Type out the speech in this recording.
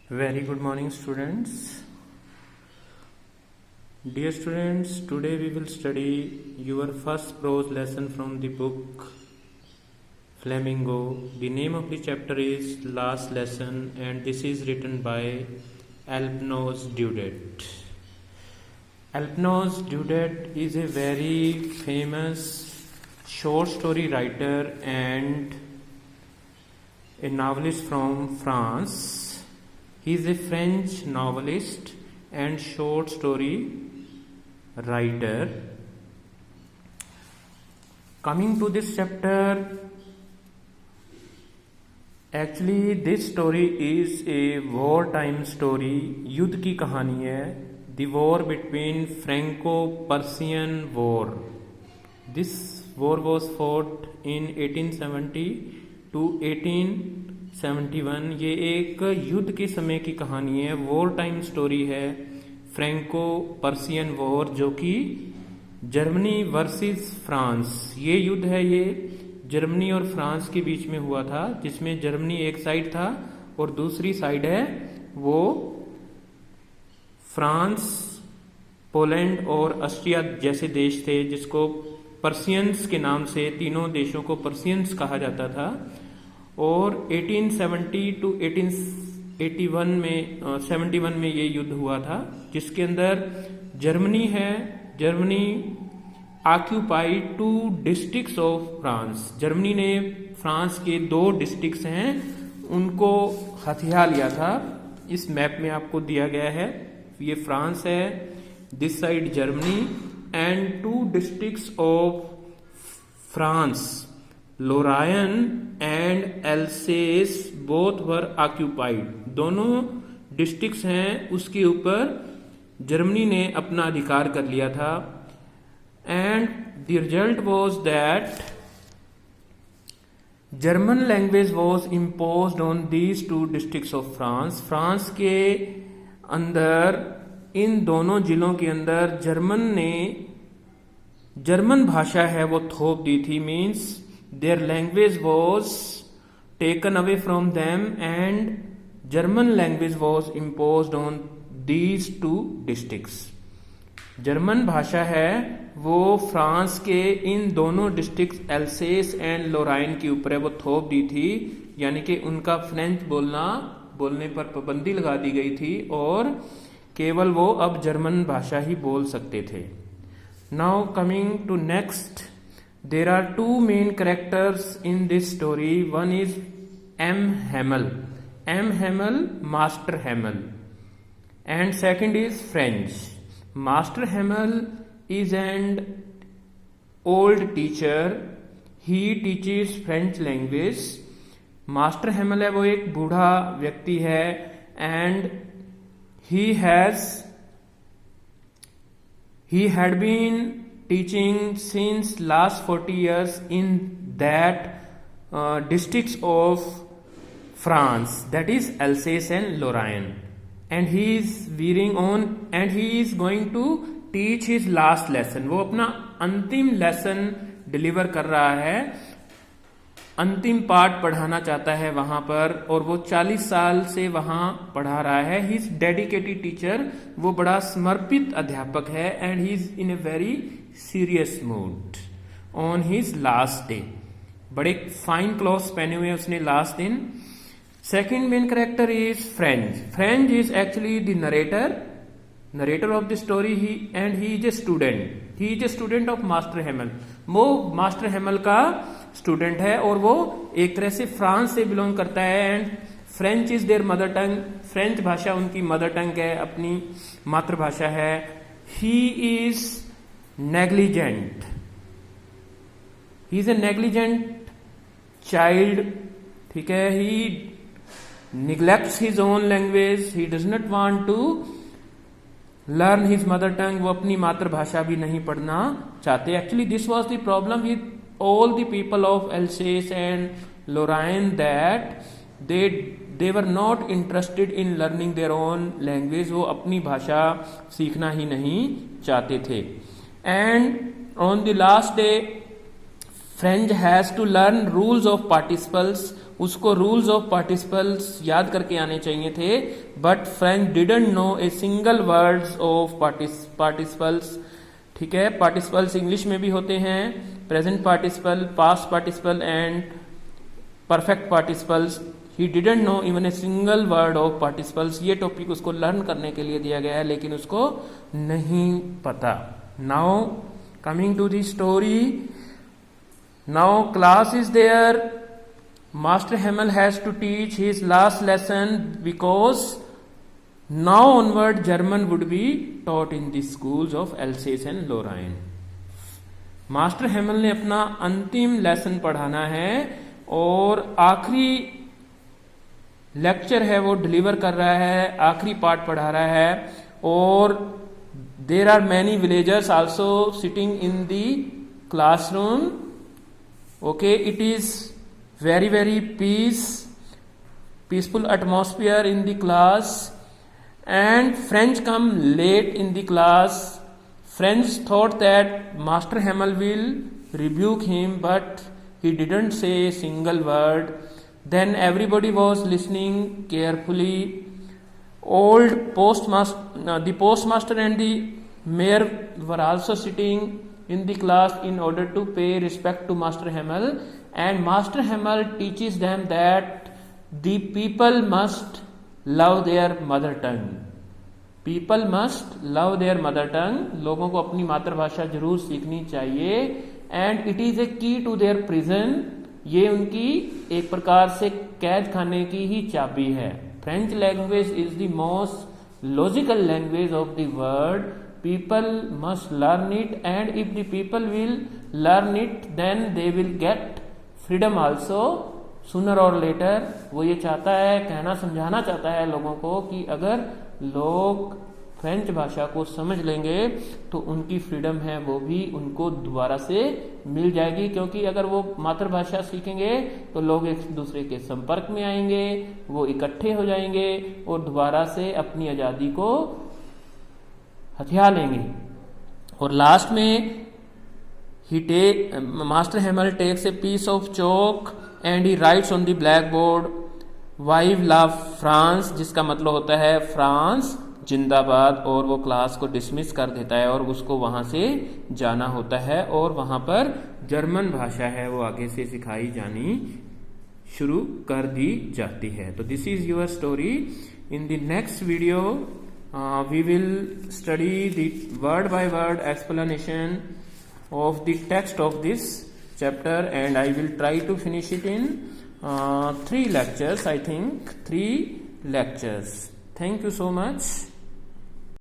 Very good morning, students. Dear students, today we will study your first prose lesson from the book Flamingo. The name of the chapter is Last Lesson, and this is written by Alphonse Daudet. Alphonse Daudet is a very famous short story writer and a novelist from France. He is a French novelist and short story writer. Coming to this chapter, actually this story is a wartime story. युद्ध की कहानी है. The war between Franco-Prussian War. This war was fought in 1870 to 1871. ये एक युद्ध के समय की कहानी है, वॉर टाइम स्टोरी है. फ्रैंको पर्सियन वॉर, जो कि जर्मनी वर्सेस फ्रांस, ये युद्ध है, ये जर्मनी और फ्रांस के बीच में हुआ था, जिसमें जर्मनी एक साइड था और दूसरी साइड है वो फ्रांस, पोलैंड और ऑस्ट्रिया जैसे देश थे, जिसको पर्सियंस के नाम से, तीनों देशों को पर्सियंस कहा जाता था. और 1870 टू 1871 में ये युद्ध हुआ था, जिसके अंदर जर्मनी है. Germany occupied 2 districts of France. Germany ने फ्रांस के 2 डिस्ट्रिक्ट्स हैं उनको हथिया लिया था. इस मैप में आपको दिया गया है, ये फ्रांस है, this side Germany, and 2 districts of France, Lorraine and Alsace, both were occupied. दोनों डिस्ट्रिक्ट्स हैं, उसके ऊपर जर्मनी ने अपना अधिकार कर लिया था. And the result was that German language was imposed on these 2 districts of France. France के अंदर, इन दोनों जिलों के अंदर जर्मन भाषा है वो थोप दी थी. Means their language was taken away from them and German language was imposed on these 2 districts. German भाषा है वो फ्रांस के इन दोनों डिस्ट्रिक्ट एल्सेस एंड लोराइन के ऊपर है वो थोप दी थी, यानी कि उनका फ्रेंच बोलने पर पाबंदी लगा दी गई थी और केवल वो अब जर्मन भाषा ही बोल सकते थे. Now coming to next, there are 2 main characters in this story. One is M. Hamel, Master Hamel, and second is French. Master Hamel is an old teacher. He teaches French language. Master Hamel है वो एक बूढ़ा व्यक्ति है, and he had been teaching since last 40 years in that districts of France, that is Alsace and Lorraine, and he is veering on and he is going to teach his last lesson. वो अपना अंतिम lesson deliver कर रहा है, अंतिम पाठ पढ़ाना चाहता है वहां पर, और वो 40 साल से वहां पढ़ा रहा है. ही इज डेडिकेटेड टीचर, वो बड़ा समर्पित अध्यापक है. And he is in a very serious mood on his last day. बड़े फाइन क्लॉथ्स पहने हुए उसने लास्ट दिन. Second main character is French is actually the narrator of the story. He is a student of master Hamel. वो master Hemal का student है और वो एक तरह से फ्रांस से बिलोंग करता है. And French is their mother tongue. French भाषा उनकी मदर टंग है, अपनी मातृभाषा है. He is negligent. He is a negligent child. ठीक है, he neglects his own language. He does not want to learn his mother tongue. वो अपनी मातृभाषा भी नहीं पढ़ना चाहते. Actually this was the problem with all the people of Alsace and Lorraine, that they were not interested in learning their own language. वो अपनी भाषा सीखना ही नहीं चाहते थे. And on the last day, French has to learn rules of participles. उसको rules of participles याद करके आने चाहिए थे, but French didn't know a single words of participles. ठीक है, पार्टिसिपल्स इंग्लिश में भी होते हैं, present participle, past participle and perfect participles. He didn't know even a single word of participles. ये टॉपिक उसको लर्न करने के लिए दिया गया है, लेकिन उसको नहीं पता। Now coming to the story, now class is there, master Hamel has to teach his last lesson because now onward German would be taught in the schools of Alsace and Lorraine। Master Hamel ने अपना अंतिम lesson पढ़ाना है और आखिरी lecture है वो deliver कर रहा है, आखिरी पार्ट पढ़ा रहा है। और there are many villagers also sitting in the classroom. Okay, it is very very peaceful atmosphere in the class, and French come late in the class. French thought that Master Hamel will rebuke him, but he didn't say a single word. Then everybody was listening carefully. The postmaster and the mayor were also sitting in the class in order to pay respect to Master Hamel, and Master Hamel teaches them that the people must love there mother tongue. People must love there mother टंग। लोगों को अपनी मातृभाषा जरूर सीखनी चाहिए। And it is a की to their prison. ये उनकी एक प्रकार से कैद खाने की ही चाबी है। French language is the most logical language of the world. People must learn it, and if the people will learn it then they will get freedom also sooner or later. वो ये चाहता है, कहना समझाना चाहता है लोगों को कि अगर लोग फ्रेंच भाषा को समझ लेंगे तो उनकी फ्रीडम है वो भी उनको दोबारा से मिल जाएगी। क्योंकि अगर वो मातृभाषा सीखेंगे तो लोग एक दूसरे के संपर्क में आएंगे, वो इकट्ठे हो जाएंगे और दोबारा से अपनी आज़ादी को हथिया लेंगे। और लास्ट में master Hamel takes a piece of chalk and he writes on the blackboard vive la France, जिसका मतलब होता है फ्रांस जिंदाबाद। और वो क्लास को डिसमिस कर देता है और उसको वहां से जाना होता है। और वहां पर जर्मन भाषा है वो आगे से सिखाई जानी शुरू कर दी जाती है। तो this is your story. In the next video we will study the word by word explanation of the text of this chapter, and I will try to finish it in 3 lectures. I think 3 lectures. Thank you so much.